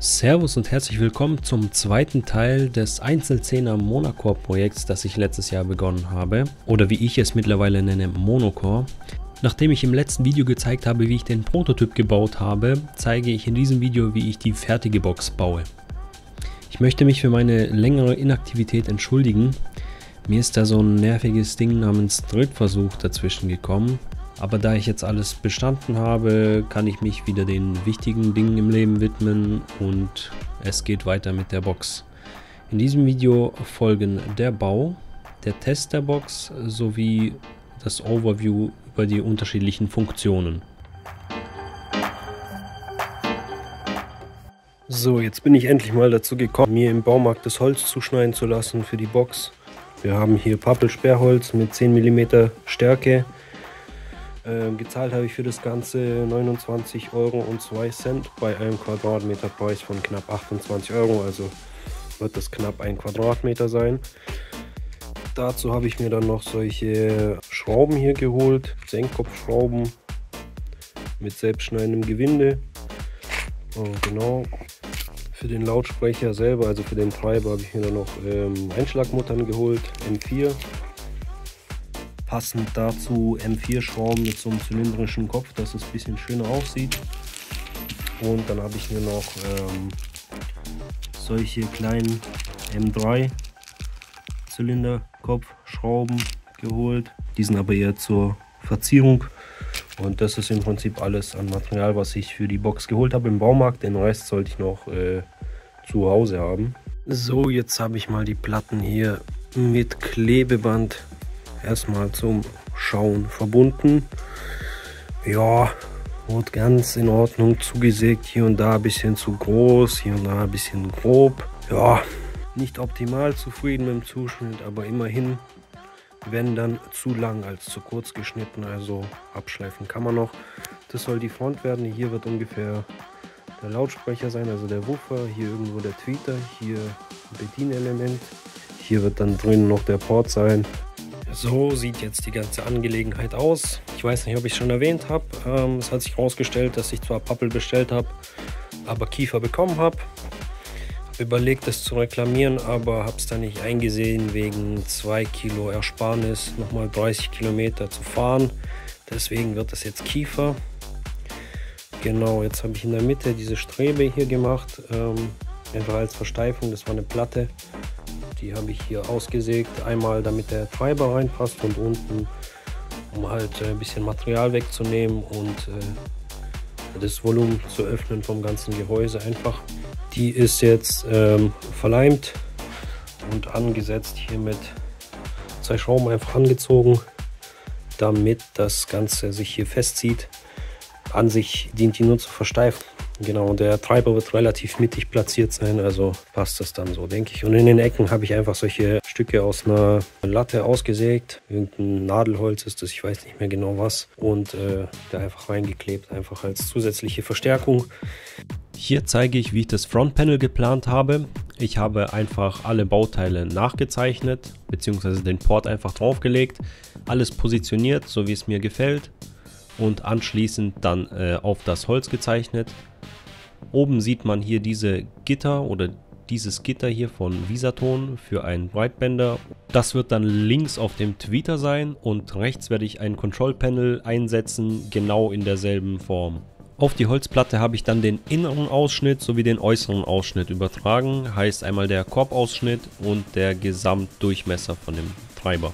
Servus und herzlich willkommen zum zweiten Teil des Einzelzehner Monocore Projekts, das ich letztes Jahr begonnen habe, oder wie ich es mittlerweile nenne, Monocore. Nachdem ich im letzten Video gezeigt habe, wie ich den Prototyp gebaut habe, zeige ich in diesem Video, wie ich die fertige Box baue. Ich möchte mich für meine längere Inaktivität entschuldigen. Mir ist da so ein nerviges Ding namens Drittversuch dazwischen gekommen. Aber da ich jetzt alles bestanden habe, kann ich mich wieder den wichtigen Dingen im Leben widmen und es geht weiter mit der Box. In diesem Video folgen der Bau, der Test der Box sowie das Overview über die unterschiedlichen Funktionen. So, jetzt bin ich endlich mal dazu gekommen, mir im Baumarkt das Holz zuschneiden zu lassen für die Box. Wir haben hier Pappelsperrholz mit 10 mm Stärke. Gezahlt habe ich für das Ganze 29,02 € bei einem Quadratmeterpreis von knapp 28 €, also wird das knapp 1 Quadratmeter sein. Dazu habe ich mir dann noch solche Schrauben hier geholt, Senkkopfschrauben mit selbstschneidendem Gewinde. Genau. Für den Lautsprecher selber, also für den Treiber, habe ich mir dann noch Einschlagmuttern geholt, M4. Passend dazu M4-Schrauben mit so einem zylindrischen Kopf, dass es ein bisschen schöner aussieht. Und dann habe ich mir noch solche kleinen M3-Zylinderkopfschrauben geholt. Die sind aber eher zur Verzierung. Und das ist im Prinzip alles an Material, was ich für die Box geholt habe im Baumarkt. Den Rest sollte ich noch zu Hause haben. So, jetzt habe ich mal die Platten hier mit Klebeband erstmal zum Schauen verbunden. Ja, wurde ganz in Ordnung zugesägt, hier und da ein bisschen zu groß, hier und da ein bisschen grob. Ja, nicht optimal zufrieden mit dem Zuschnitt, aber immerhin, wenn dann zu lang als zu kurz geschnitten, also abschleifen kann man noch. Das soll die Front werden, hier wird ungefähr der Lautsprecher sein, also der Woofer, hier irgendwo der Tweeter, hier ein Bedienelement, hier wird dann drin noch der Port sein. So sieht jetzt die ganze Angelegenheit aus. Ich weiß nicht, ob ich es schon erwähnt habe. Es hat sich herausgestellt, dass ich zwar Pappel bestellt habe, aber Kiefer bekommen habe. Habe überlegt, es zu reklamieren, aber habe es dann nicht eingesehen, wegen 2 Kilo Ersparnis nochmal 30 Kilometer zu fahren. Deswegen wird es jetzt Kiefer. Genau, jetzt habe ich in der Mitte diese Strebe hier gemacht, einfach als Versteifung. Das war eine Platte. Die habe ich hier ausgesägt, einmal damit der Treiber reinpasst und unten, um halt ein bisschen Material wegzunehmen und das Volumen zu öffnen vom ganzen Gehäuse einfach. Die ist jetzt verleimt und angesetzt, hier mit 2 Schrauben einfach angezogen, damit das Ganze sich hier festzieht. An sich dient die nur zur Versteifen. Genau, und der Treiber wird relativ mittig platziert sein, also passt das dann so, denke ich. Und in den Ecken habe ich einfach solche Stücke aus einer Latte ausgesägt. Irgendein Nadelholz ist das, ich weiß nicht mehr genau was. Und da einfach reingeklebt, einfach als zusätzliche Verstärkung. Hier zeige ich, wie ich das Frontpanel geplant habe. Ich habe einfach alle Bauteile nachgezeichnet, beziehungsweise den Port einfach draufgelegt. Alles positioniert, so wie es mir gefällt. Und anschließend dann auf das Holz gezeichnet. Oben sieht man hier diese Gitter oder dieses Gitter hier von Visaton für einen Breitbänder. Das wird dann links auf dem Tweeter sein und rechts werde ich ein Control Panel einsetzen, genau in derselben Form. Auf die Holzplatte habe ich dann den inneren Ausschnitt sowie den äußeren Ausschnitt übertragen, heißt einmal der Korbausschnitt und der Gesamtdurchmesser von dem Treiber.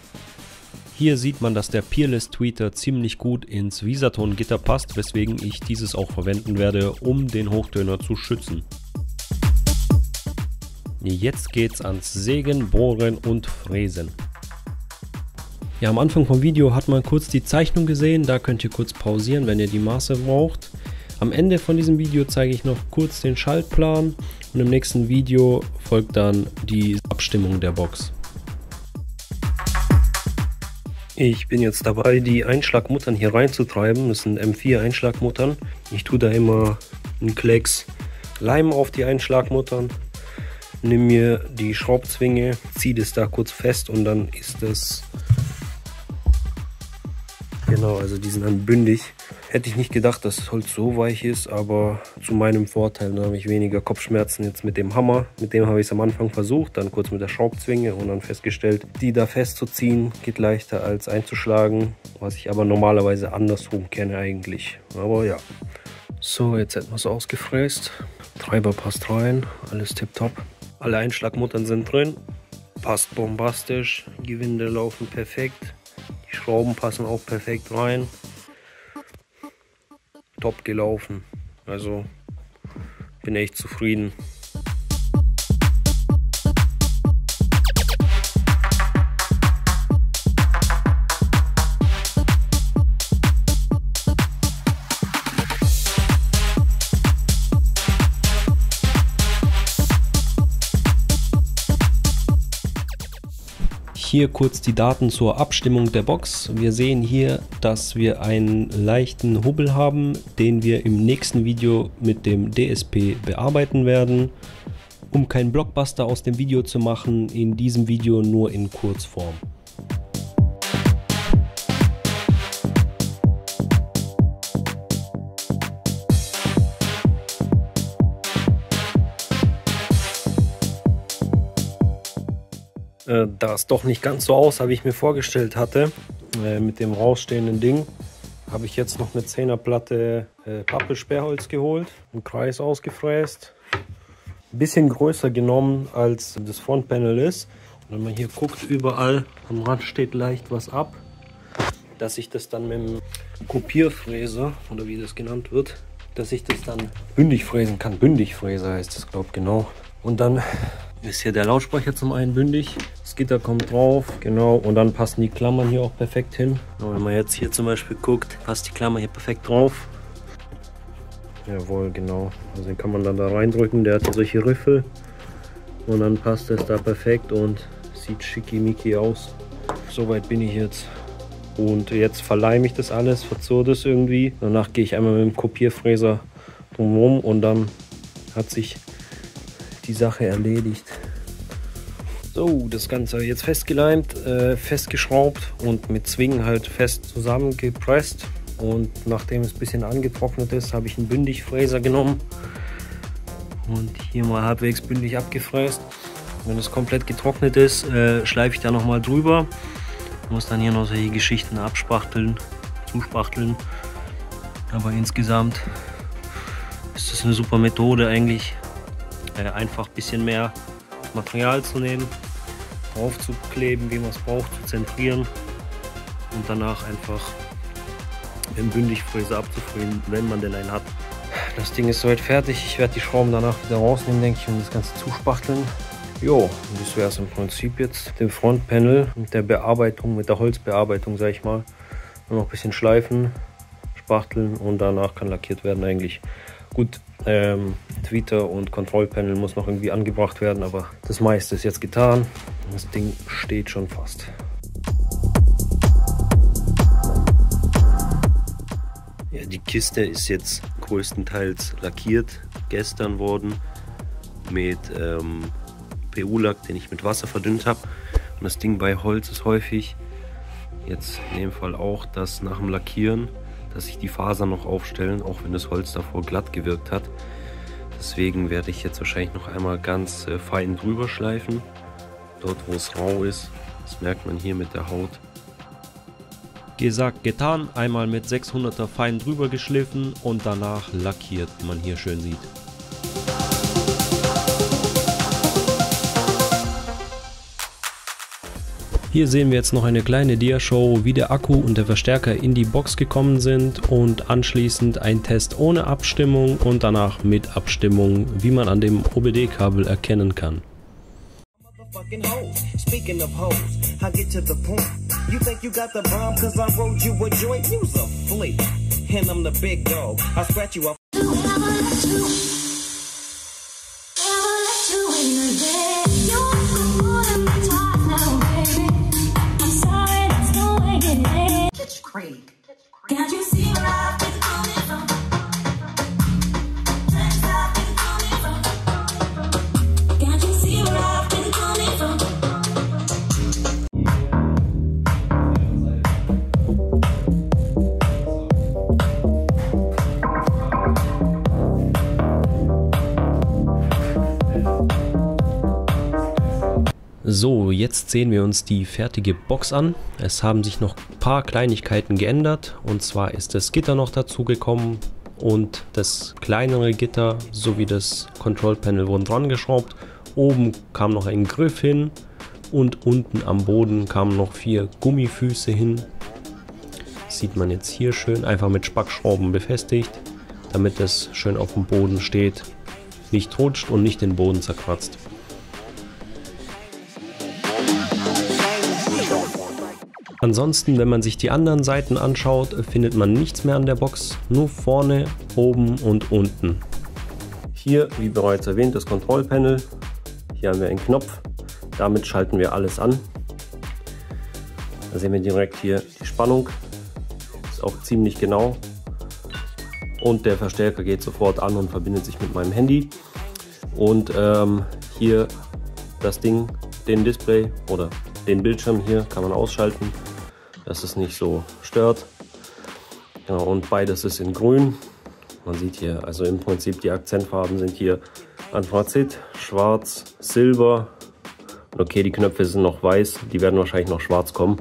Hier sieht man, dass der Peerless Tweeter ziemlich gut ins Visaton Gitter passt, weswegen ich dieses auch verwenden werde, um den Hochtöner zu schützen. Jetzt geht's ans Sägen, Bohren und Fräsen. Ja, am Anfang vom Video hat man kurz die Zeichnung gesehen, da könnt ihr kurz pausieren, wenn ihr die Maße braucht. Am Ende von diesem Video zeige ich noch kurz den Schaltplan und im nächsten Video folgt dann die Abstimmung der Box. Ich bin jetzt dabei, die Einschlagmuttern hier reinzutreiben. Das sind M4 Einschlagmuttern. Ich tue da immer einen Klecks Leim auf die Einschlagmuttern, nehme mir die Schraubzwinge, ziehe das da kurz fest und dann ist das, genau, also die sind dann bündig Hätte ich nicht gedacht, dass das Holz so weich ist, aber zu meinem Vorteil. Dann habe ich weniger Kopfschmerzen jetzt mit dem Hammer. Mit dem habe ich es am Anfang versucht, dann kurz mit der Schraubzwinge und dann festgestellt, die da festzuziehen geht leichter als einzuschlagen, was ich aber normalerweise andersrum kenne eigentlich. Aber ja. So, jetzt hätten wir es ausgefräst. Treiber passt rein, alles tipptopp. Alle Einschlagmuttern sind drin, passt bombastisch, Gewinde laufen perfekt, die Schrauben passen auch perfekt rein. Top gelaufen, also bin echt zufrieden. Hier kurz die Daten zur Abstimmung der Box. Wir sehen hier, dass wir einen leichten Hubbel haben, den wir im nächsten Video mit dem DSP bearbeiten werden. Um keinen Blockbuster aus dem Video zu machen, in diesem Video nur in Kurzform. Da es doch nicht ganz so aussah, wie ich mir vorgestellt hatte, mit dem rausstehenden Ding, habe ich jetzt noch eine 10er Platte Pappelsperrholz geholt, im Kreis ausgefräst. Ein bisschen größer genommen, als das Frontpanel ist. Und wenn man hier guckt, überall am Rand steht leicht was ab, dass ich das dann mit dem Kopierfräser, oder wie das genannt wird, dass ich das dann bündig fräsen kann. Bündigfräser heißt das, glaube ich, genau. Und dann ist hier der Lautsprecher zum einen bündig, das Gitter kommt drauf, genau, und dann passen die Klammern hier auch perfekt hin. Und wenn man jetzt hier zum Beispiel guckt, passt die Klammer hier perfekt drauf. Jawohl, genau, also den kann man dann da reindrücken, der hat hier solche Riffel und dann passt es da perfekt und sieht schickimicki aus. Soweit bin ich jetzt. Und jetzt verleime ich das alles, verzurre das irgendwie. Danach gehe ich einmal mit dem Kopierfräser drumherum und dann hat sich die Sache erledigt. So, das Ganze jetzt festgeleimt, festgeschraubt und mit Zwingen halt fest zusammengepresst. Und nachdem es ein bisschen angetrocknet ist, habe ich einen Bündigfräser genommen und hier mal halbwegs bündig abgefräst. Wenn es komplett getrocknet ist, schleife ich da nochmal drüber. Muss dann hier noch solche Geschichten abspachteln, zuspachteln. Aber insgesamt ist das eine super Methode eigentlich. Einfach ein bisschen mehr Material zu nehmen, drauf zu kleben, wie man es braucht, zu zentrieren und danach einfach mit dem Bündigfräser abzufräsen, wenn man denn einen hat. Das Ding ist soweit fertig. Ich werde die Schrauben danach wieder rausnehmen, denke ich, und das Ganze zuspachteln. Jo, und das wäre es im Prinzip jetzt. Dem Frontpanel mit der Bearbeitung, mit der Holzbearbeitung, sage ich mal. Nur noch ein bisschen schleifen, spachteln und danach kann lackiert werden eigentlich. Gut, Tweeter und Kontrollpanel muss noch irgendwie angebracht werden, aber das meiste ist jetzt getan. Das Ding steht schon fast. Ja, die Kiste ist jetzt größtenteils lackiert, gestern worden mit PU-Lack, den ich mit Wasser verdünnt habe. Und das Ding bei Holz ist häufig, jetzt in dem Fall auch, dass nach dem Lackieren, dass sich die Fasern noch aufstellen, auch wenn das Holz davor glatt gewirkt hat. Deswegen werde ich jetzt wahrscheinlich noch einmal ganz fein drüber schleifen. Dort, wo es rau ist, das merkt man hier mit der Haut. Gesagt, getan, einmal mit 600er fein drüber geschliffen und danach lackiert, wie man hier schön sieht. Hier sehen wir jetzt noch eine kleine Dia-Show, wie der Akku und der Verstärker in die Box gekommen sind und anschließend ein Test ohne Abstimmung und danach mit Abstimmung, wie man an dem OBD-Kabel erkennen kann. Speaking of hoes, I get to the point. You think you got the bomb cause I rode you a joint? You's a flea, and I'm the big dog. I scratch you up. Can't you see where I've been coming from? Can't you see where I've been coming from? So, jetzt sehen wir uns die fertige Box an. Es haben sich noch ein paar Kleinigkeiten geändert. Und zwar ist das Gitter noch dazu gekommen und das kleinere Gitter sowie das Control Panel wurden dran geschraubt. Oben kam noch ein Griff hin und unten am Boden kamen noch 4 Gummifüße hin. Das sieht man jetzt hier schön, einfach mit Spackschrauben befestigt, damit es schön auf dem Boden steht, nicht rutscht und nicht den Boden zerkratzt. Ansonsten, wenn man sich die anderen Seiten anschaut, findet man nichts mehr an der Box, nur vorne, oben und unten. Hier, wie bereits erwähnt, das Control Panel. Hier haben wir einen Knopf, damit schalten wir alles an. Da sehen wir direkt hier die Spannung, ist auch ziemlich genau. Und der Verstärker geht sofort an und verbindet sich mit meinem Handy. Und hier das Ding, den Display oder den Bildschirm hier kann man ausschalten, dass es nicht so stört. Ja, und beides ist in grün. Man sieht hier, also im Prinzip die Akzentfarben sind hier Anthrazit, Schwarz, Silber. Okay, die Knöpfe sind noch weiß, die werden wahrscheinlich noch schwarz kommen.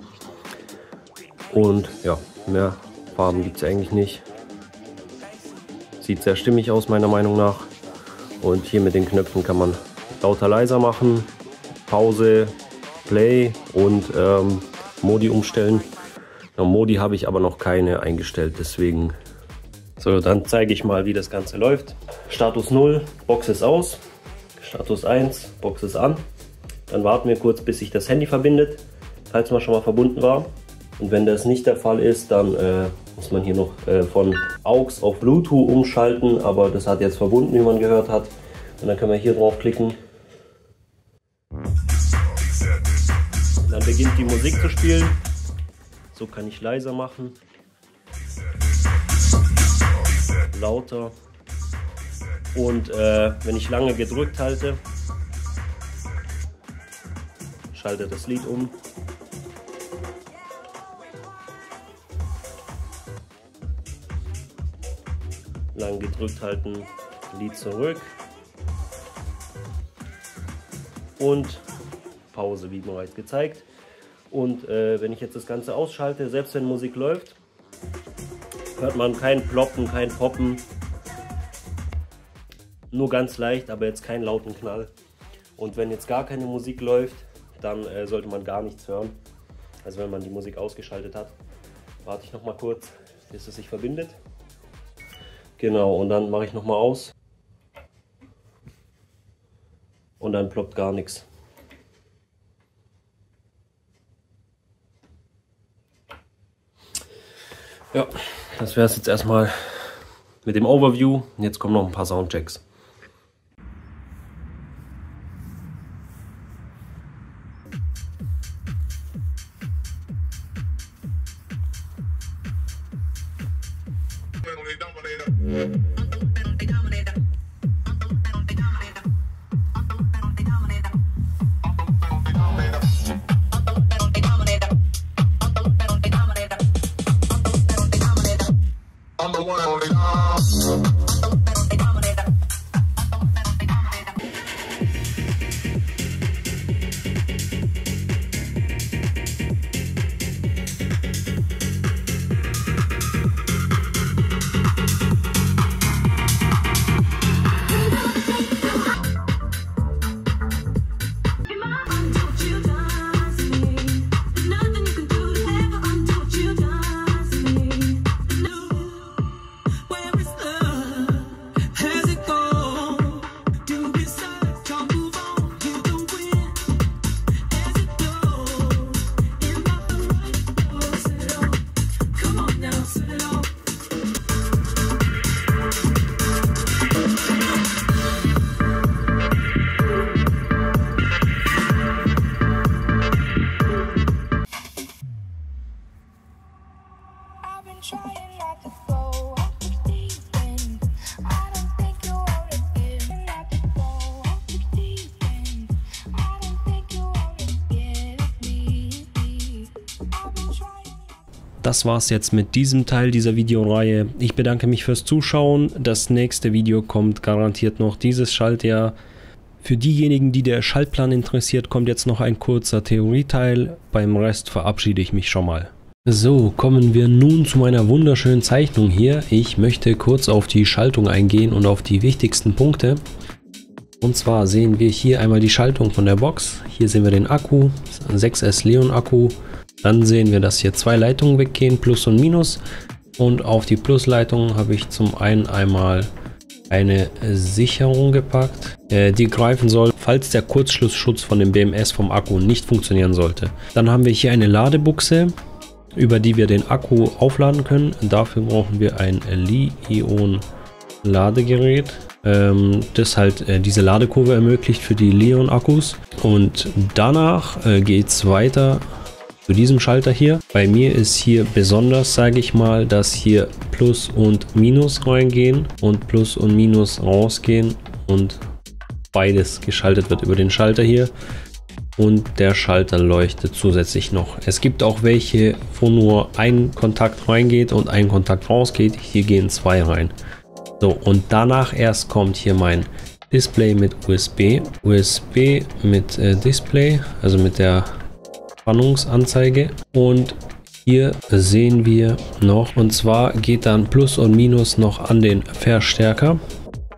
Und ja, mehr Farben gibt es eigentlich nicht. Sieht sehr stimmig aus meiner Meinung nach. Und hier mit den Knöpfen kann man lauter, leiser machen, Pause, Play und Modi umstellen. Ja, Modi habe ich aber noch keine eingestellt, deswegen. So, dann zeige ich mal, wie das Ganze läuft. Status 0, Box ist aus. Status 1, Box ist an. Dann warten wir kurz, bis sich das Handy verbindet, falls man schon mal verbunden war. Und wenn das nicht der Fall ist, dann muss man hier noch von AUX auf Bluetooth umschalten, aber das hat jetzt verbunden, wie man gehört hat. Und dann können wir hier drauf klicken. Dann beginnt die Musik zu spielen. So kann ich leiser machen, lauter. Und wenn ich lange gedrückt halte, schaltet das Lied um. Lang gedrückt halten, Lied zurück. Und Pause, wie bereits gezeigt. Und wenn ich jetzt das Ganze ausschalte, selbst wenn Musik läuft, hört man kein Ploppen, kein Poppen. Nur ganz leicht, aber jetzt keinen lauten Knall. Und wenn jetzt gar keine Musik läuft, dann sollte man gar nichts hören. Also wenn man die Musik ausgeschaltet hat. Warte ich noch mal kurz, bis es sich verbindet. Genau, und dann mache ich noch mal aus. Und dann ploppt gar nichts. Ja, das wäre es jetzt erstmal mit dem Overview. Jetzt kommen noch ein paar Soundchecks. Das war's jetzt mit diesem Teil dieser Videoreihe. Ich bedanke mich fürs Zuschauen. Das nächste Video kommt garantiert noch dieses Schaltjahr. Für diejenigen, die der Schaltplan interessiert, kommt jetzt noch ein kurzer Theorieteil. Beim Rest verabschiede ich mich schon mal. So, kommen wir nun zu meiner wunderschönen Zeichnung hier. Ich möchte kurz auf die Schaltung eingehen und auf die wichtigsten Punkte. Und zwar sehen wir hier einmal die Schaltung von der Box. Hier sehen wir den Akku, 6S Leon Akku. Dann sehen wir, dass hier zwei Leitungen weggehen, Plus und Minus. Und auf die Plusleitung habe ich zum einen einmal eine Sicherung gepackt, die greifen soll, falls der Kurzschlussschutz von dem BMS vom Akku nicht funktionieren sollte. Dann haben wir hier eine Ladebuchse, über die wir den Akku aufladen können. Dafür brauchen wir ein Li-Ion-Ladegerät, das halt diese Ladekurve ermöglicht für die Leon-Akkus. Und danach geht es weiter zu diesem Schalter hier. Bei mir ist hier besonders, sage ich mal, dass hier Plus und Minus reingehen und Plus und Minus rausgehen und beides geschaltet wird über den Schalter hier. Und der Schalter leuchtet zusätzlich noch. Es gibt auch welche, wo nur ein Kontakt reingeht und ein Kontakt rausgeht. Hier gehen zwei rein. So, und danach erst kommt hier mein Display mit USB. USB mit Display, also mit der Spannungsanzeige. Und hier sehen wir noch, und zwar geht dann Plus und Minus noch an den Verstärker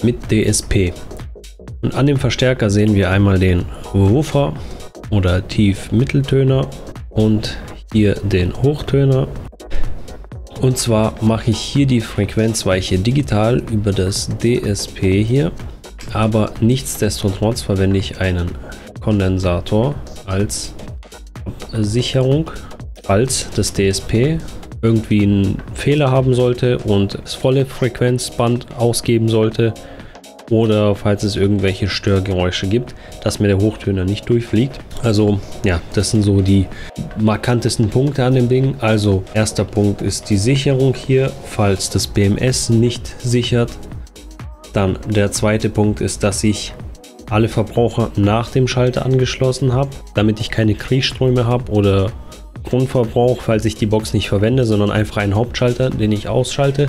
mit DSP. Und an dem Verstärker sehen wir einmal den Woofer oder Tief-Mitteltöner und hier den Hochtöner. Und zwar mache ich hier die Frequenzweiche digital über das DSP hier, aber nichtsdestotrotz verwende ich einen Kondensator als Sicherung, falls das DSP irgendwie einen Fehler haben sollte und das volle Frequenzband ausgeben sollte. Oder falls es irgendwelche Störgeräusche gibt, dass mir der Hochtöner nicht durchfliegt. Also ja, das sind so die markantesten Punkte an dem Ding. Also erster Punkt ist die Sicherung hier, falls das BMS nicht sichert. Dann der zweite Punkt ist, dass ich alle Verbraucher nach dem Schalter angeschlossen habe, damit ich keine Kriechströme habe oder Grundverbrauch, falls ich die Box nicht verwende, sondern einfach einen Hauptschalter, den ich ausschalte.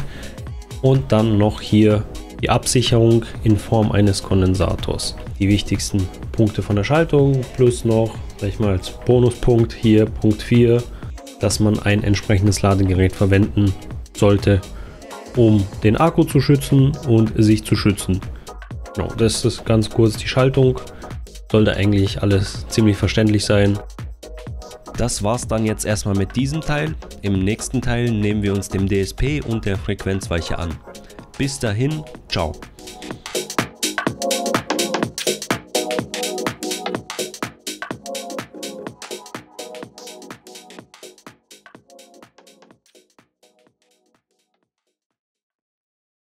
Und dann noch hier die Absicherung in Form eines Kondensators. Die wichtigsten Punkte von der Schaltung plus noch, sag ich mal, als Bonuspunkt hier Punkt 4, dass man ein entsprechendes Ladegerät verwenden sollte, um den Akku zu schützen und sich zu schützen. Genau, das ist ganz kurz die Schaltung. Sollte eigentlich alles ziemlich verständlich sein. Das war's dann jetzt erstmal mit diesem Teil. Im nächsten Teil nehmen wir uns dem DSP und der Frequenzweiche an. Bis dahin, ciao.